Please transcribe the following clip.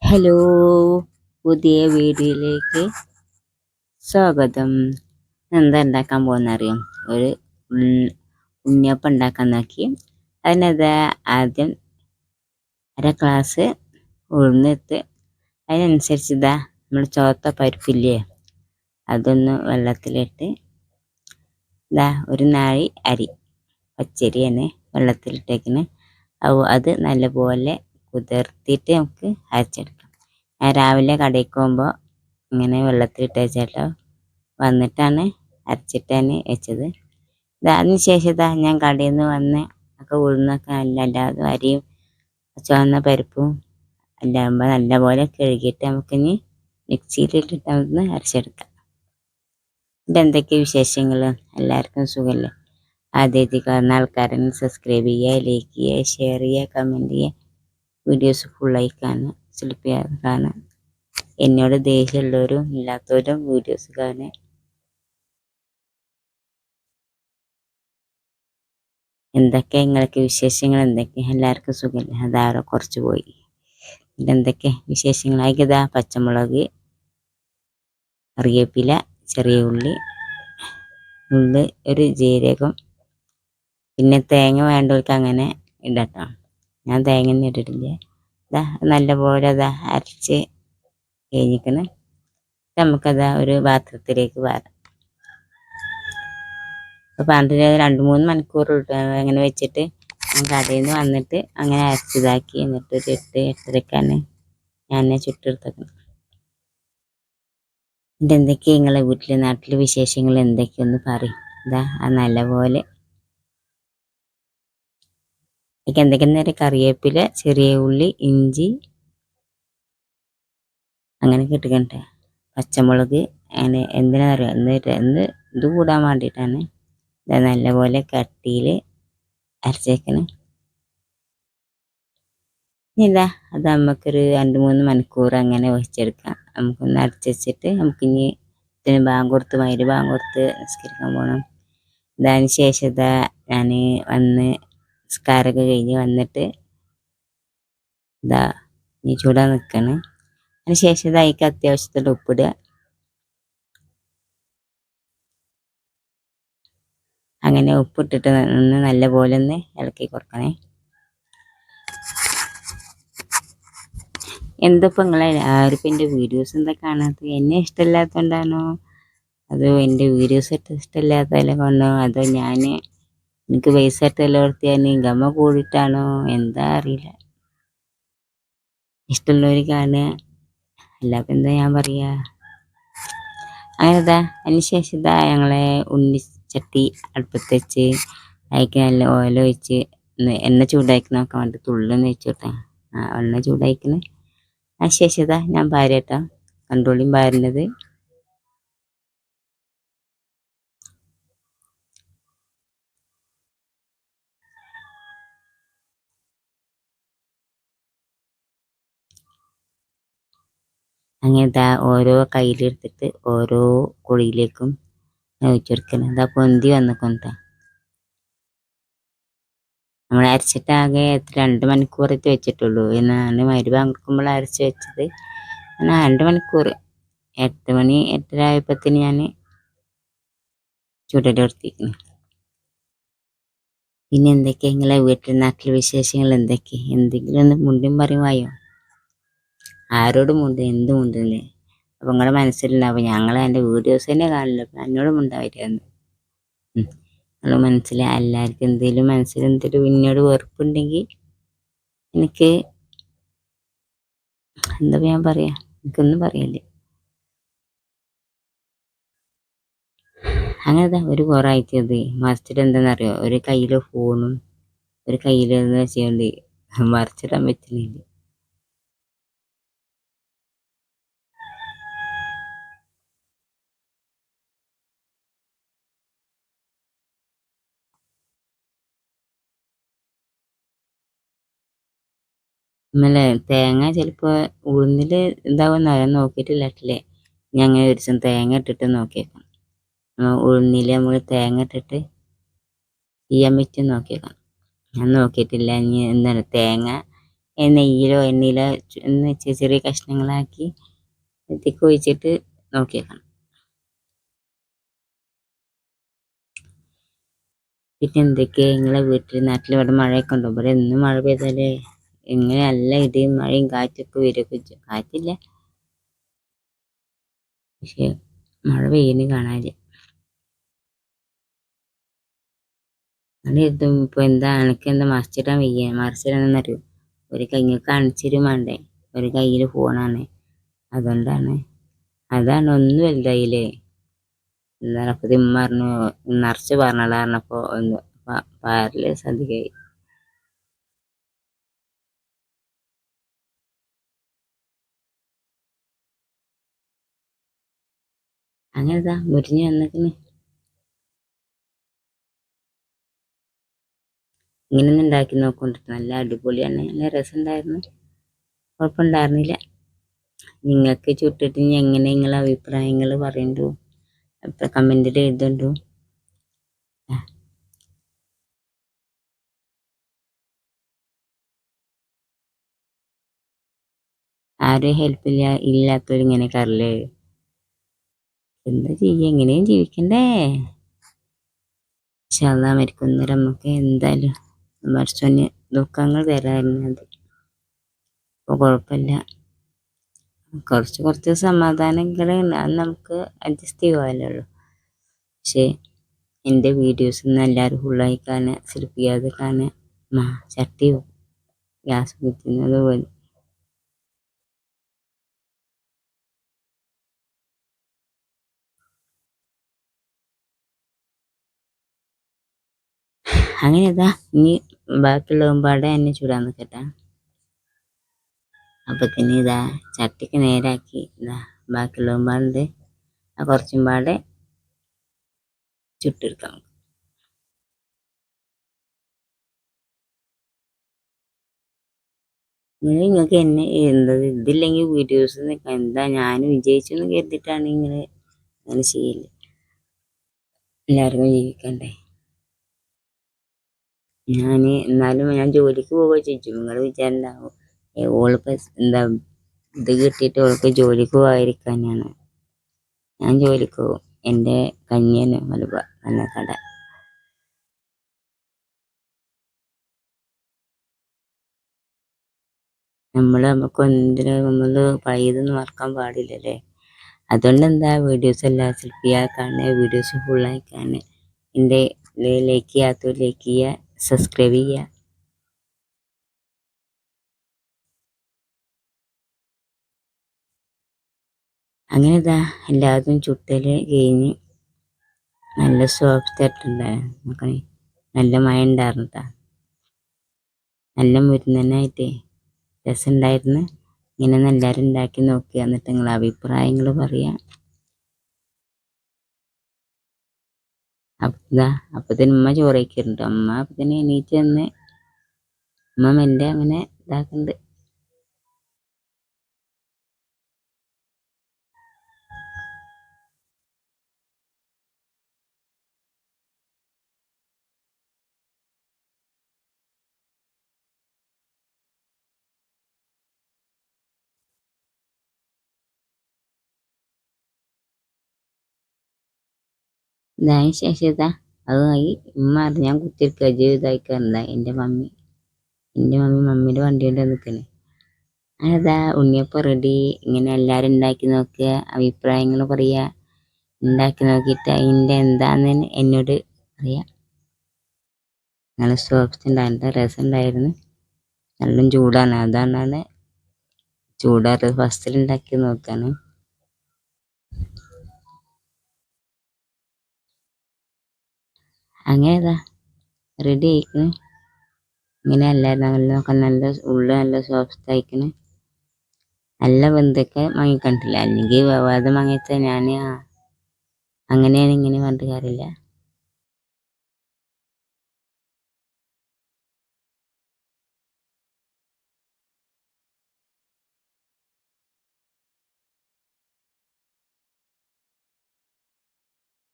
Hello, പുതിയ വീഡിയോയിലേക്ക് സ്വാഗതം. എന്താ ഉണ്ടാക്കാൻ പോകുന്നറിയാം? ഒരു ഉണ്ണിയപ്പം ഉണ്ടാക്കാൻ നോക്കി. അതിനത് ആദ്യം ഗ്ലാസ് ഉഴുന്നിട്ട് അതിനനുസരിച്ച് നമ്മൾ ചുവത്ത പരിപ്പില്ലേ, അതൊന്ന് വെള്ളത്തിലിട്ട് ഒരു നാഴി അരി പച്ചരിയാണ് വെള്ളത്തിലിട്ടേക്കിന്. അത് നല്ലപോലെ കുതിർത്തിയിട്ട് നമുക്ക് അരച്ചെടുക്കാം. ഞാൻ രാവിലെ കടയിൽ പോകുമ്പോൾ ഇങ്ങനെ വെള്ളത്തിലിട്ട് വെച്ചിട്ട് വന്നിട്ടാണ് അരച്ചിട്ടാണ് വെച്ചത്. അതിന് ശേഷം ഞാൻ കടയിൽ നിന്ന് വന്ന് ഒക്കെ ഉഴുന്നൊക്കെ എല്ലാതും അരിയും ചുവന്ന പരിപ്പും എല്ലാം നല്ലപോലെ കഴുകിയിട്ട് നമുക്കിനി മിക്സിയിലിട്ടിട്ട് ഒന്ന് അരച്ചെടുക്കാം. ഇതെന്തൊക്കെ വിശേഷങ്ങൾ? എല്ലാവർക്കും സുഖമല്ലേ? ആദ്യമായിട്ട് കാണുന്ന ആൾക്കാരെന്ന് സബ്സ്ക്രൈബ് ചെയ്യുക, ലൈക്ക് ചെയ്യുക, ഷെയർ ചെയ്യുക, കമൻറ്റ് ചെയ്യുക, വീഡിയോസ് ഫുള്ളായി കാണുക, സ്ലിപ്പ് ചെയ്യാതെ കാണുക. എന്നോട് ദേഷ്യമുള്ളവരും ഇല്ലാത്തവരും വീഡിയോസ് കാണുക. എന്തൊക്കെ നിങ്ങൾക്ക് വിശേഷങ്ങൾ? എന്തൊക്കെ എല്ലാവർക്കും സുഖമല്ലേ? അതാരോ കുറച്ച് പോയി. ഇതെന്തൊക്കെ വിശേഷങ്ങളായി? പച്ചമുളക്, കറിവേപ്പില, ചെറിയ ഉള്ളി, ഒരു ജീരകം, പിന്നെ തേങ്ങ വേണ്ടവർക്ക് അങ്ങനെ ഇടട്ടോ. ഞാൻ തേങ്ങ ഒന്നും ഇട്ടിട്ടില്ല. നല്ലപോലെ അരച്ച് കഴിഞ്ഞിരിക്കണം. നമുക്കത് ഒരു പാത്രത്തിലേക്ക് വാരാം. അപ്പോൾ 2-3 മണിക്കൂർ അങ്ങനെ വെച്ചിട്ട് ഞാൻ കടയിൽ നിന്ന് വന്നിട്ട് അങ്ങനെ അരച്ചിതാക്കി. എന്നിട്ട് ഒരു 8-8:30ക്കാണ് ഞാൻ ചുട്ടെടുത്തത്. ഇതെന്തൊക്കെയാണ് നിങ്ങളെ വീട്ടിലെ നാട്ടിലെ വിശേഷങ്ങൾ? എന്തൊക്കെയൊന്ന് പറയും. നല്ലപോലെ എനിക്ക് എന്തൊക്കെയാ കറിവേപ്പില, ചെറിയ ഉള്ളി, ഇഞ്ചി അങ്ങനെ കിട്ടുകണ്ടേ, പച്ചമുളക്, അങ്ങനെ എന്തിനാ അറിയാം ഇത് കൂടാൻ വേണ്ടിയിട്ടാണ്. നല്ലപോലെ കട്ടിയിൽ അരച്ചേക്കണം. അത് നമുക്കൊരു 2-3 മണിക്കൂർ അങ്ങനെ വെച്ചെടുക്കാം. നമുക്കൊന്ന് അരച്ച് വെച്ചിട്ട് നമുക്കിനി ഇതിന് ബാങ്ക് കൊടുത്ത് നിസ്കരിക്കാൻ പോകണം. അതിന് ശേഷം ഞാൻ വന്ന് നിസ്കാരമൊക്കെ കഴിഞ്ഞ് വന്നിട്ട് ഇനി ചൂടാൻ നിൽക്കണം. അതിന് ശേഷം അതിലേക്ക് അത്യാവശ്യത്തിന് ഉപ്പിടുക. അങ്ങനെ ഉപ്പിട്ടിട്ട് നല്ലപോലെ ഒന്ന് ഇളക്കി കൊടുക്കണേ. എന്തപ്പോൾ നിങ്ങളെ ആർക്കും എൻ്റെ വീഡിയോസ് എന്താ കാണാത്തത്? എന്നെ ഇഷ്ടമില്ലാത്തതുകൊണ്ടാണോ, അതോ എൻ്റെ വീഡിയോസ് ഇഷ്ടമില്ലാത്തതിനെ കൊണ്ടോ, അതോ എനിക്ക് പൈസ ഇട്ടെല്ലാവർത്തി ഞാൻ ഗമ കൂടിയിട്ടാണോ, എന്താ അറിയില്ല. ഇഷ്ടമുള്ളവർ കാണുക, അല്ലാതെ എന്താ ഞാൻ പറയുക. അങ്ങനെ അതിന് ശേഷം ഞങ്ങളെ ഉണ്ണിച്ചട്ടി അടുപ്പത്ത് വെച്ച് അതിലേക്ക് നല്ല ഓയിൽ ഒഴിച്ച് എണ്ണ ചൂടാക്കി നോക്കാൻ വേണ്ടി തുള്ളൊന്ന് വെച്ചോട്ടെ. എണ്ണ ചൂടായിക്കണ്. അതിന് ശേഷം ഞാൻ ഭാര്യട്ടാ കൺട്രോളിയും ഭാര്യനത്. അങ്ങനെ ഓരോ കയ്യിലെടുത്തിട്ട് ഓരോ കുഴിയിലേക്കും ഒഴിച്ചെടുക്കണം. പൊന്തി വന്നിക്കൊണ്ടാ നമ്മൾ അരച്ചിട്ടാകെ 2 മണിക്കൂറത്തെ വെച്ചിട്ടുള്ളൂ. എന്നാണ് മരുഭാഗം കൊടുക്കുമ്പോൾ അരച്ച് വെച്ചത്. 2 മണിക്കൂർ 8 മണി 8:30 ആയപ്പോഴത്തേന് ഞാൻ ചുടലെടുത്തിരിക്കുന്നു. പിന്നെ എന്തൊക്കെയാണ് നിങ്ങളെ വീട്ടിൽ നാട്ടിലെ വിശേഷങ്ങൾ? എന്തെങ്കിലും ഒന്ന് മുണ്ടും പറയുമായോ? ആരോടും മുണ്ട്, എന്ത് മുണ്ടല്ലേ? അപ്പോൾ നിങ്ങളുടെ മനസ്സിലുണ്ടാവും ഞങ്ങൾ എൻ്റെ വീഡിയോസ് തന്നെ കാണില്ല, എന്നോട് മുണ്ടാവരുന്നു. നിങ്ങൾ മനസ്സിലായി. എല്ലാവർക്കും മനസ്സിലെന്തെങ്കിലും എന്നോട് വെറുപ്പുണ്ടെങ്കിൽ എനിക്ക് എന്താ ഞാൻ പറയാ, എനിക്കൊന്നും പറയല്ലേ. അങ്ങനെ ഒരു കുറവായിട്ടത് മറിച്ചിട്ട് എന്താണെന്നറിയോ, ഒരു കയ്യിൽ ഫോണും ഒരു കയ്യിൽ വെച്ചുകൊണ്ട് മറിച്ചിടാൻ പറ്റുന്നില്ല. നമ്മളെ തേങ്ങ ചിലപ്പോൾ ഉഴുന്നിൽ ഇതാവുമെന്ന് അറിയാൻ നോക്കിയിട്ടില്ലേ. ഞാൻ അങ്ങനെ ഒരു ദിവസം തേങ്ങ ഇട്ടിട്ട് നോക്കിയേക്കാം. ഉഴുന്നിൽ നമ്മൾ തേങ്ങ ഇട്ടിട്ട് ചെയ്യാൻ പറ്റും നോക്കിയേക്കാം. ഞാൻ നോക്കിയിട്ടില്ല. ഇനി എന്താണ് തേങ്ങ നെയ്യിലോ എണ്ണയിലോ ചെറിയ കഷ്ണങ്ങളാക്കി ഇതിലേക്ക് ഒഴിച്ചിട്ട് നോക്കിയേക്കണം. പിന്നെ എന്തൊക്കെയാ നിങ്ങളെ വീട്ടിൽ നാട്ടിൽ ഇവിടെ മഴയൊക്കെ ഉണ്ടോ? ഇവിടെ എന്നും മഴ പെയ്താലേ ഇങ്ങനെ നല്ല ഇടിയും മഴയും കാറ്റൊക്കെ വരികയൊക്കെ ചെയ്യും. കാറ്റില്ല, പക്ഷെ മഴ പെയ്യുന്ന കാണാനില്ല. അങ്ങനെ എഴുതും ഇപ്പോൾ എന്താ എനക്കെന്താ മറിച്ചിടാൻ വയ്യ. മറിച്ചിടാന്നറിയോ, ഒരു കയ്യിൽ കാണിച്ചിരും വേണ്ടേ, ഒരു കയ്യിൽ ഫോണാണ്, അതുകൊണ്ടാണ്. അതാണ് ഒന്നും വലുതായില്ലേ. എന്താണ് അപ്പോൾ ഇമ്മ പറഞ്ഞു നിറച്ച് പറഞ്ഞോളാ പറഞ്ഞപ്പോൾ ഒന്ന് പാരല് സധികമായി. അങ്ങനെതാ മുരിഞ്ഞ് വന്നിക്കണ്. ഇങ്ങനെ ഒന്ന് ഉണ്ടാക്കി നോക്കൊണ്ടിട്ട് നല്ല അടിപൊളിയാണ്, നല്ല രസമുണ്ടായിരുന്നു, കുഴപ്പമുണ്ടായിരുന്നില്ല. നിങ്ങൾക്ക് ചുട്ടിട്ട് ഇനി എങ്ങനെ നിങ്ങളെ അഭിപ്രായങ്ങൾ പറയണ്ടു, അപ്പം കമൻറ്റിൽ എഴുതണ്ടു. ആരും ഹെൽപ്പില്ല ഇല്ലാത്തവരിങ്ങനെ കറല് എന്താ ചെയ്യുക, എങ്ങനെയും ജീവിക്കണ്ടേ. ഇൻഷാല്ലാ മരിക്കുന്നവരെ നമുക്ക് എന്തായാലും പടച്ചോന് ദുഃഖങ്ങൾ തരാറുണ്ട്. അപ്പോൾ കുഴപ്പമില്ല, കുറച്ച് സമാധാനങ്ങൾ അത് നമുക്ക് അഡ്ജസ്റ്റ് ചെയ്യുമല്ലോ ഉള്ളൂ. പക്ഷേ എൻ്റെ വീഡിയോസ് ഒന്നും എല്ലാവരും ഫുള്ളായി കാണുക, സ്ലിപ്പ് ചെയ്യാതെ കാണുക, ചട്ടി ഗ്യാസ് കുറ്റുന്നത് പോലെ. അങ്ങനെ ഇതാ ഇനി ബാക്കിയുള്ളതുമ്പാടെ എന്നെ ചൂടാൻ നിൽക്കട്ടെ. അപ്പത്തിന് ഇതാ ചട്ടിക്ക് നേരാക്കി ഇതാ ബാക്കിയുള്ളതുമ്പാടുണ്ട്, ആ കുറച്ചും പാടെ ചുട്ടെടുക്കാം. നിങ്ങൾക്ക് എന്നെ എന്താ ഇതില്ലെങ്കിൽ വീഡിയോസ് എന്താ ഞാൻ വിജയിച്ചെന്ന് കരുതിയിട്ടാണ് ഇങ്ങനെ അങ്ങനെ ചെയ്യില്ല. എല്ലാവർക്കും ജീവിക്കണ്ടേ. എന്നാലും ഞാൻ ജോലിക്ക് പോവുക ചെയ്യും. നിങ്ങൾ വിചാരണ്ടാവും ഓളിപ്പോൾ എന്താ ഇത് കിട്ടിയിട്ട് ഓൾക്ക് ജോലിക്ക് പോകാതിരിക്കാനാണ്. ഞാൻ ജോലിക്ക് പോകും, എൻ്റെ കഞ്ഞിയാണ് മലബാർ കട. നമുക്ക് എന്തിനും നമ്മൾ പഴയതൊന്നും മറക്കാൻ പാടില്ലല്ലേ. അതുകൊണ്ട് എന്താ വീഡിയോസ് എല്ലാം സെൽഫി ചെയ്യുക, കാണുക, വീഡിയോസ് ഫുള്ളായി കാണുക. എൻ്റെ ലൈക്ക് ചെയ്യാത്തവർ ലൈക്ക് ചെയ്യുക, സബ്സ്ക്രൈബ് ചെയ്യുക. അങ്ങനെ ഇതാ എല്ലാതും ചുട്ടൽ കഴിഞ്ഞ് നല്ല സോഫ്റ്റ് ആയിട്ടുണ്ടായിരുന്നു. നോക്കണേ, നല്ല മഴ ഉണ്ടായിരുന്നു കേട്ടോ, നല്ല മുരുന്നനായിട്ടേ രസമുണ്ടായിരുന്നു. ഇങ്ങനെ ഒന്ന് എല്ലാവരും ഉണ്ടാക്കി നോക്കുക, എന്നിട്ട് നിങ്ങളെ അഭിപ്രായങ്ങൾ പറയുക. അപ്പത്തിന് ഉമ്മ ചോറ് വയ്ക്കുന്നുണ്ട്. അപ്പത്തിന് എണീറ്റ് വന്ന് ഉമ്മ മെല്ലെ അങ്ങനെ ഇതാക്കുന്നുണ്ട്. ഇതായ ശേഷം ഇതാ അതുമായി ഉമ്മ ഞാൻ കുത്തിരിക്കുക ജീവിതമായിക്കാറുണ്ടായി. എൻ്റെ മമ്മിയുടെ വണ്ടി കൊണ്ട് നിൽക്കണേ. അതാ ഉണ്ണിയപ്പം റെഡി. ഇങ്ങനെ എല്ലാവരും ഉണ്ടാക്കി നോക്കുക, അഭിപ്രായങ്ങൾ പറയുക. ഉണ്ടാക്കി നോക്കിയിട്ട് അതിൻ്റെ എന്താണെന്ന് എന്നോട് പറയാം. നല്ല സോഫ്റ്റ് ഉണ്ടായിരുന്നു, രസം ഉണ്ടായിരുന്നു. നല്ല ചൂടാണ്, അതാണ് ചൂടാറ്. ഫസ്റ്റിൽ ഉണ്ടാക്കി നോക്കാണ്. അങ്ങനെ ഇതാ റെഡി ആയിക്കണ്. ഇങ്ങനെ എല്ലാവരും നല്ല ഉള്ളു നല്ല സോഫ്റ്റ് ആയിക്കണ്. നല്ല വെന്തൊക്കെ വാങ്ങിക്കണ്ടില്ല, അല്ലെങ്കിൽ വേവാതെ വാങ്ങിച്ചാൽ ഞാൻ അങ്ങനെയാണ് ഇങ്ങനെ പറഞ്ഞിട്ട് കാര്യമില്ല.